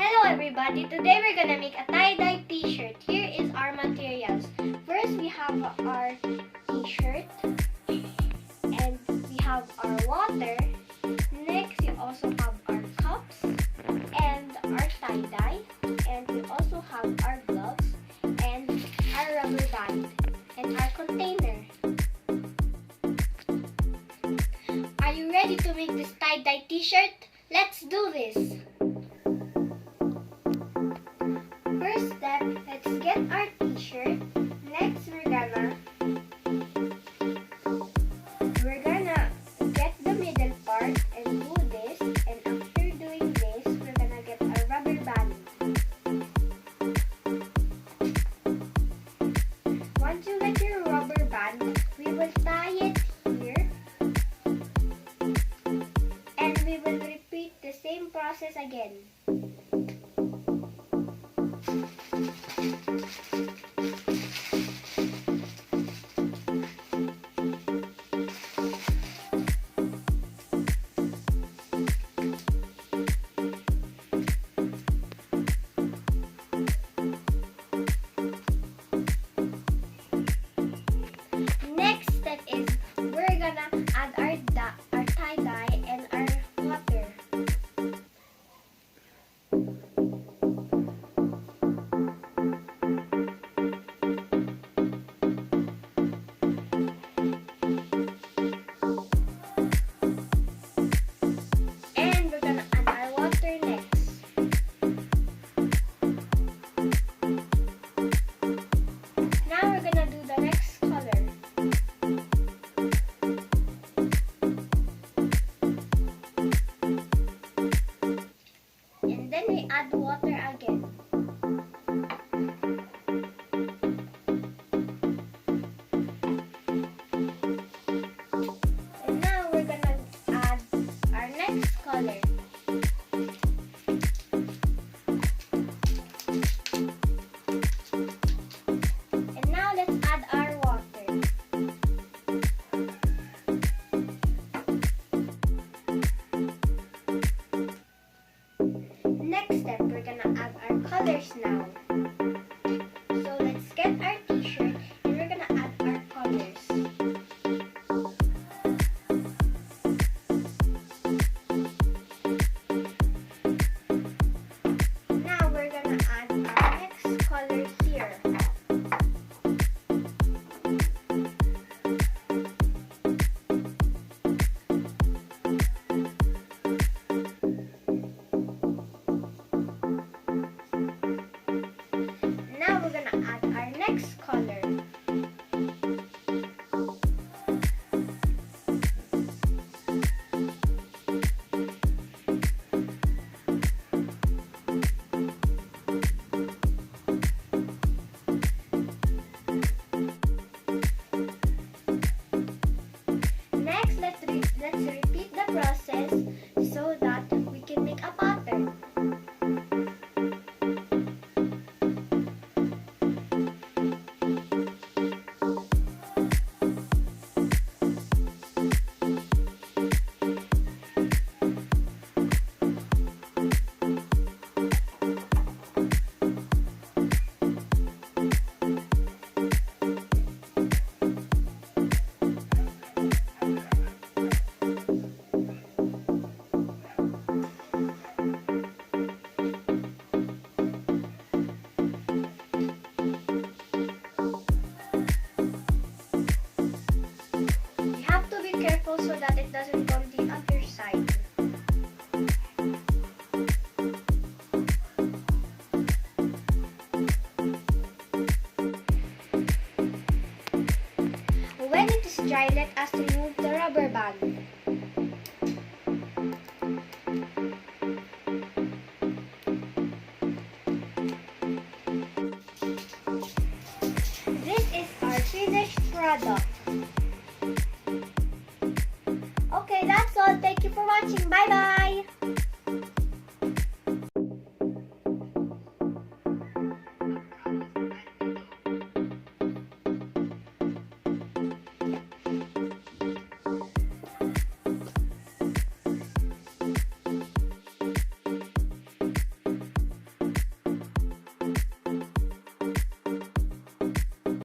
Hello everybody, today we're gonna make a tie-dye t-shirt. Here is our materials. First we have our t-shirt and we have our water. Next we also have our cups and our tie-dye, and we also have our gloves and our rubber band and our container. Are you ready to make this tie-dye t-shirt? Let's do this! First step, let's get our t-shirt. Next, we're gonna get the middle part and do this. And after doing this, we're gonna get our rubber band. Once you get your rubber band, we will tie it here. And we will repeat the same process again. Next step is we're gonna add our tie-dye and our water. And we're gonna add our water next. Now we're gonna do the next color. And then we add water again. And now we're gonna add our next color. And now let's add our water. Next step, we're gonna add our colors now. So let's get our t-shirt and we're gonna add our colors. Now we're gonna add our next color here. Now we're gonna add our next color. Next, let's repeat the process so that we can make a pattern. You have to be careful so that it doesn't go on the other side. When it is dry, let us remove the rubber band. This is our finished product. Okay, that's all. Thank you for watching. Bye-bye.